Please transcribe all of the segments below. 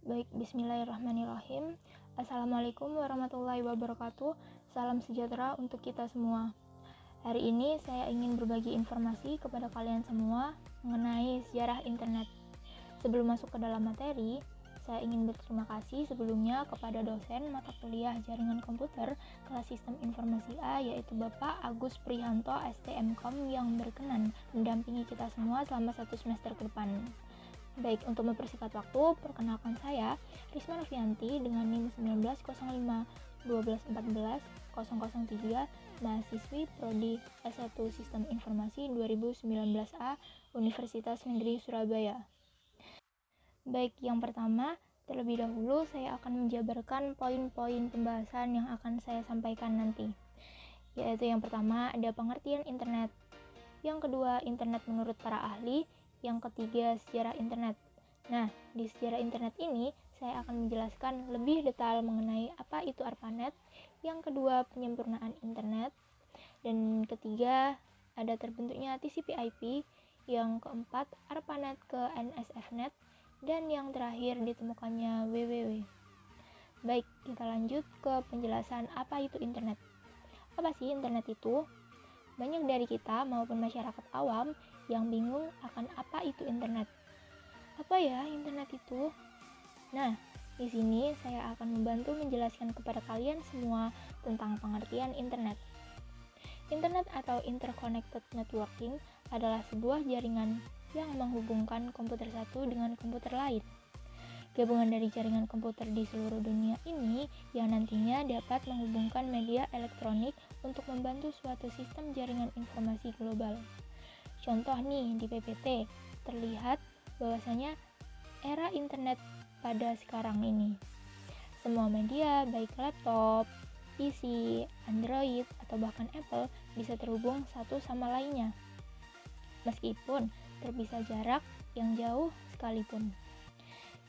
Baik, bismillahirrahmanirrahim. Assalamualaikum warahmatullahi wabarakatuh. Salam sejahtera untuk kita semua. Hari ini saya ingin berbagi informasi kepada kalian semua mengenai sejarah internet. Sebelum masuk ke dalam materi, saya ingin berterima kasih sebelumnya kepada dosen mata kuliah jaringan komputer kelas sistem informasi A, yaitu Bapak Agus Prihanto STMKOM, yang berkenan mendampingi kita semua selama 1 semester ke depan. Baik, untuk mempersingkat waktu, perkenalkan saya Risma Novianti dengan NIM 19,01.12.14.003, mahasiswi Prodi S1 Sistem Informasi 2019A, Universitas Negeri Surabaya. Baik, yang pertama, terlebih dahulu saya akan menjabarkan poin-poin pembahasan yang akan saya sampaikan nanti. Yaitu yang pertama, ada pengertian internet. Yang kedua, internet menurut para ahli. Yang ketiga, sejarah internet. Nah, di sejarah internet ini, saya akan menjelaskan lebih detail mengenai apa itu ARPANET. Yang kedua, penyempurnaan internet. Dan ketiga, ada terbentuknya TCP/IP. Yang keempat, ARPANET ke NSFNet. Dan yang terakhir, ditemukannya WWW. Baik, kita lanjut ke penjelasan apa itu internet. Apa sih internet itu? Banyak dari kita maupun masyarakat awam yang bingung akan apa itu internet. Apa ya internet itu? Nah, di sini saya akan membantu menjelaskan kepada kalian semua tentang pengertian internet. Internet atau Interconnected Networking adalah sebuah jaringan yang menghubungkan komputer satu dengan komputer lain. Gabungan dari jaringan komputer di seluruh dunia ini yang nantinya dapat menghubungkan media elektronik untuk membantu suatu sistem jaringan informasi global. Contoh nih, di PPT terlihat bahwasanya era internet pada sekarang ini. Semua media, baik laptop, PC, Android, atau bahkan Apple bisa terhubung satu sama lainnya, meskipun terpisah jarak yang jauh sekalipun.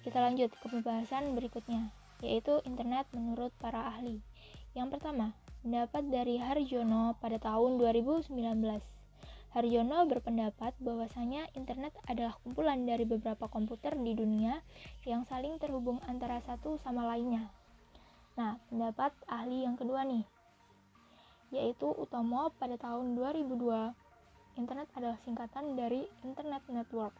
Kita lanjut ke pembahasan berikutnya, yaitu internet menurut para ahli. Yang pertama, pendapat dari Harjono pada tahun 2019. Harjono berpendapat bahwasanya internet adalah kumpulan dari beberapa komputer di dunia yang saling terhubung antara satu sama lainnya. Nah, pendapat ahli yang kedua nih, yaitu Utomo pada tahun 2002. Internet adalah singkatan dari Internet Network,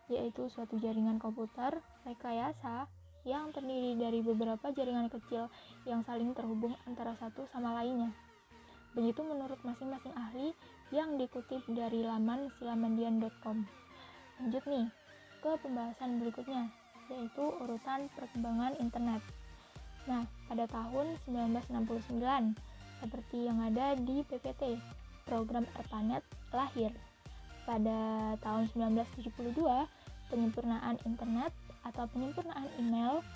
yaitu suatu jaringan komputer rekayasa yang terdiri dari beberapa jaringan kecil yang saling terhubung antara satu sama lainnya. Begitu menurut masing-masing ahli yang dikutip dari laman silamandian.com. Lanjut nih ke pembahasan berikutnya, yaitu urutan perkembangan internet. Nah, pada tahun 1969, seperti yang ada di PPT, program ARPANET lahir. Pada tahun 1972, penyempurnaan internet atau penyempurnaan email.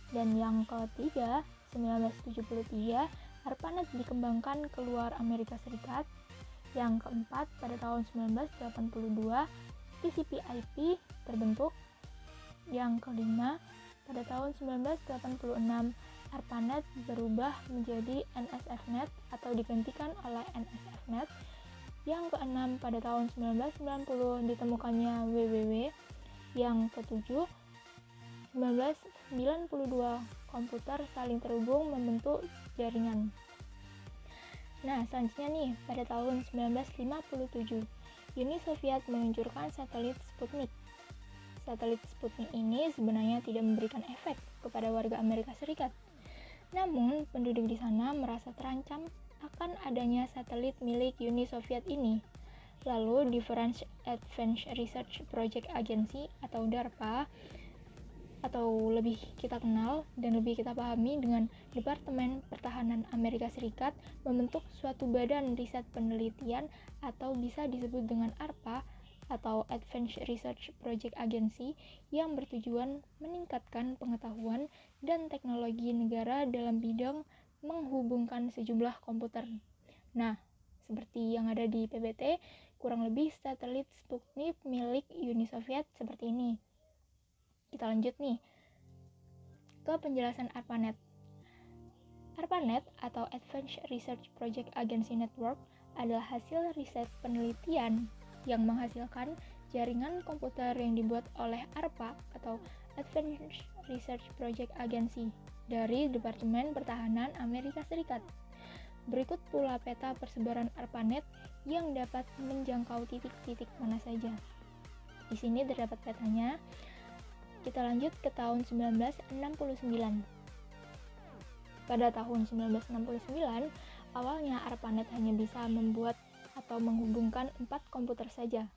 Dan yang ketiga, 1973, ARPANET dikembangkan keluar Amerika Serikat. Yang keempat, pada tahun 1982, TCP/IP terbentuk. Yang kelima, pada tahun 1986, ARPANET berubah menjadi NSFNet atau digantikan oleh NSFNet. Yang keenam, pada tahun 1990 ditemukannya WWW. Yang ketujuh, 1992 komputer saling terhubung membentuk jaringan. Nah, selanjutnya nih, pada tahun 1957, Uni Soviet meluncurkan satelit Sputnik. Satelit Sputnik ini sebenarnya tidak memberikan efek kepada warga Amerika Serikat. Namun, penduduk di sana merasa terancam akan adanya satelit milik Uni Soviet ini. Lalu di French Advanced Research Project Agency atau DARPA, atau lebih kita kenal dan lebih kita pahami dengan Departemen Pertahanan Amerika Serikat, membentuk suatu badan riset penelitian atau bisa disebut dengan ARPA atau Advanced Research Project Agency, yang bertujuan meningkatkan pengetahuan dan teknologi negara dalam bidang menghubungkan sejumlah komputer. Nah, seperti yang ada di PPT, kurang lebih satelit Sputnik milik Uni Soviet seperti ini. Kita lanjut nih ke penjelasan ARPANET. ARPANET atau Advanced Research Project Agency Network adalah hasil riset penelitian yang menghasilkan jaringan komputer yang dibuat oleh ARPA atau Defense Research Project Agency dari Departemen Pertahanan Amerika Serikat. Berikut pula peta persebaran ARPANET yang dapat menjangkau titik-titik mana saja. Di sini terdapat petanya. Kita lanjut ke tahun 1969. Pada tahun 1969, awalnya ARPANET hanya bisa membuat atau menghubungkan 4 komputer saja.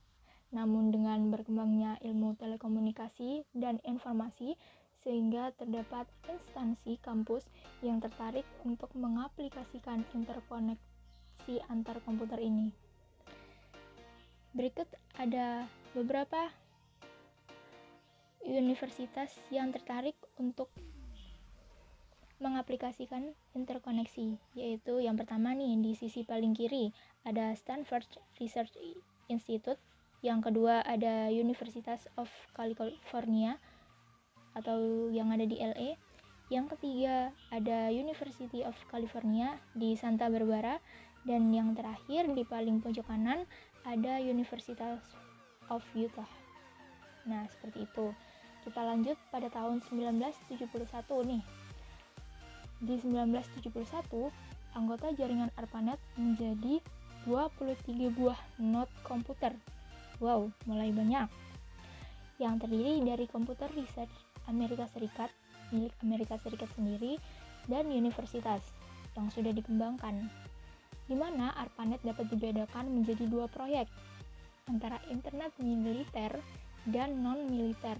Namun dengan berkembangnya ilmu telekomunikasi dan informasi, sehingga terdapat instansi kampus yang tertarik untuk mengaplikasikan interkoneksi antar komputer ini. Berikut ada beberapa universitas yang tertarik untuk mengaplikasikan interkoneksi, yaitu yang pertama nih di sisi paling kiri ada Stanford Research Institute, yang kedua ada University of California atau yang ada di LA, yang ketiga ada University of California di Santa Barbara, dan yang terakhir di paling pojok kanan ada University of Utah. Nah, seperti itu. Kita lanjut pada tahun 1971 nih. Di 1971, anggota jaringan ARPANET menjadi 23 buah node komputer. Wow, mulai banyak. Yang terdiri dari komputer research Amerika Serikat, milik Amerika Serikat sendiri, dan universitas yang sudah dikembangkan, di mana ARPANET dapat dibedakan menjadi 2 proyek, antara internet militer dan non-militer.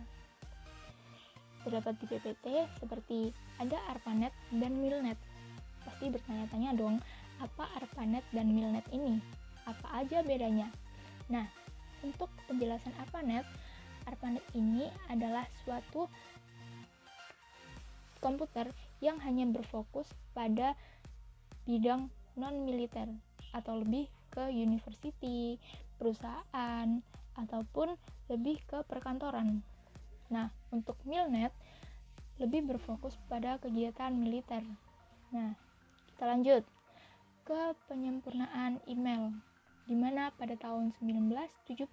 Terdapat di PPT seperti ada ARPANET dan MILNET. Pasti bertanya-tanya dong, apa ARPANET dan MILNET ini? Apa aja bedanya? Nah, untuk penjelasan ARPANET ini adalah suatu komputer yang hanya berfokus pada bidang non-militer atau lebih ke university, perusahaan, ataupun lebih ke perkantoran. Nah, untuk MILNET lebih berfokus pada kegiatan militer. Nah, kita lanjut ke penyempurnaan email, di mana pada tahun 1972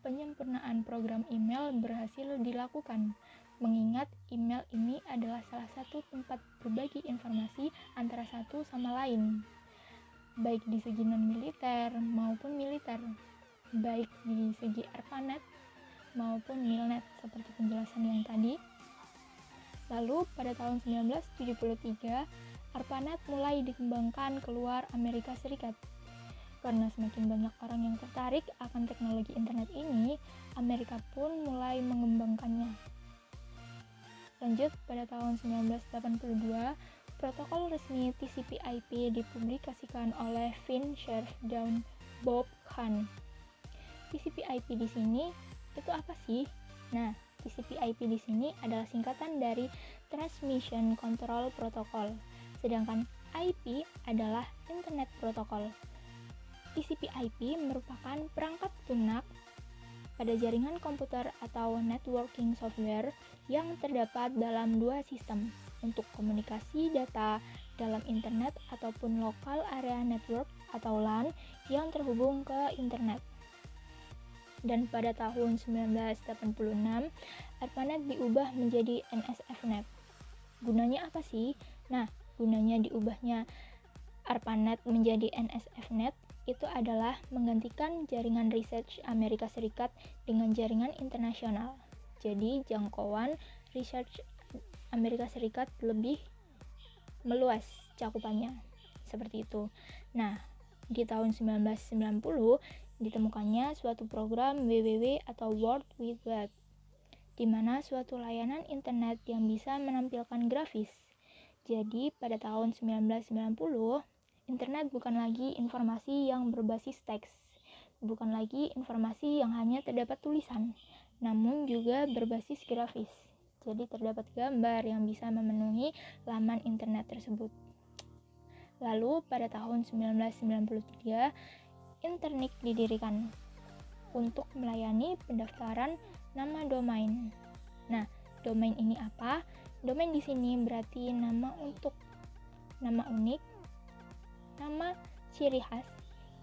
penyempurnaan program email berhasil dilakukan, mengingat email ini adalah salah satu tempat berbagi informasi antara satu sama lain, baik di segi non-militer maupun militer, baik di segi ARPANET maupun MILNET seperti penjelasan yang tadi. Lalu pada tahun 1973, ARPANET mulai dikembangkan keluar Amerika Serikat. Karena semakin banyak orang yang tertarik akan teknologi internet ini, Amerika pun mulai mengembangkannya. Lanjut, pada tahun 1982, protokol resmi TCP/IP dipublikasikan oleh Vint Cerf dan Bob Kahn. TCP/IP di sini itu apa sih? Nah, TCP/IP di sini adalah singkatan dari Transmission Control Protocol, sedangkan IP adalah Internet Protocol. TCP/IP merupakan perangkat lunak pada jaringan komputer atau networking software yang terdapat dalam 2 sistem untuk komunikasi data dalam internet ataupun local area network atau LAN yang terhubung ke internet. Dan pada tahun 1986, ARPANET diubah menjadi NSFNet. Gunanya apa sih? Nah, gunanya diubahnya ARPANET menjadi NSFNet itu adalah menggantikan jaringan research Amerika Serikat dengan jaringan internasional. Jadi, jangkauan research Amerika Serikat lebih meluas cakupannya. Seperti itu. Nah, di tahun 1990 ditemukannya suatu program WWW atau World Wide Web, di mana suatu layanan internet yang bisa menampilkan grafis. Jadi, pada tahun 1990, internet bukan lagi informasi yang berbasis teks, bukan lagi informasi yang hanya terdapat tulisan, namun juga berbasis grafis. Jadi terdapat gambar yang bisa memenuhi laman internet tersebut. Lalu pada tahun 1993, Internik didirikan untuk melayani pendaftaran nama domain. Nah, domain ini apa? Domain di sini berarti nama unik, nama ciri khas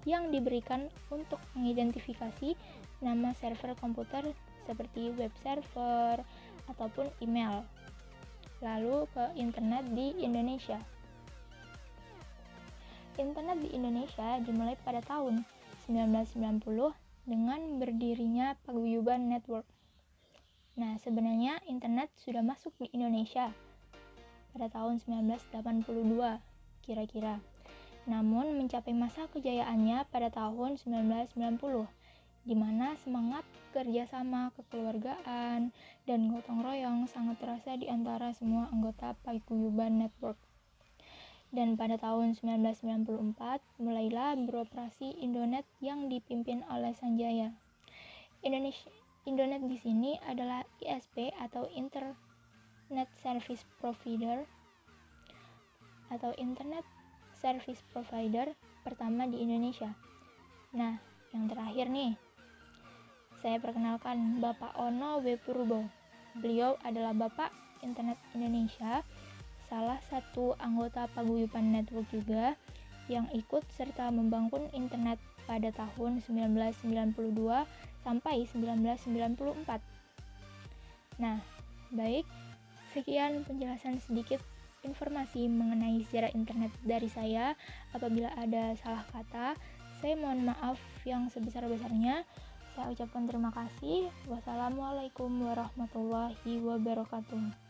yang diberikan untuk mengidentifikasi nama server komputer seperti web server ataupun email. Lalu ke internet di Indonesia. Internet di Indonesia dimulai pada tahun 1990 dengan berdirinya Paguyuban Network. Nah, sebenarnya internet sudah masuk di Indonesia pada tahun 1982 kira-kira. Namun mencapai masa kejayaannya pada tahun 1990, di mana semangat kerjasama, kekeluargaan, dan gotong royong sangat terasa di antara semua anggota Paguyuban Network. Dan pada tahun 1994, mulailah beroperasi Indonet yang dipimpin oleh Sanjaya. Indonet di sini adalah ISP atau Internet Service Provider atau Internet Service Provider pertama di Indonesia. Nah, yang terakhir nih, saya perkenalkan Bapak Ono W. Purbo. Beliau adalah Bapak Internet Indonesia, salah satu anggota Paguyuban Network juga yang ikut serta membangun internet pada tahun 1992 sampai 1994. Nah, baik, sekian penjelasan sedikit informasi mengenai sejarah internet dari saya. Apabila ada salah kata, saya mohon maaf yang sebesar-besarnya. Saya ucapkan terima kasih. Wassalamualaikum warahmatullahi wabarakatuh.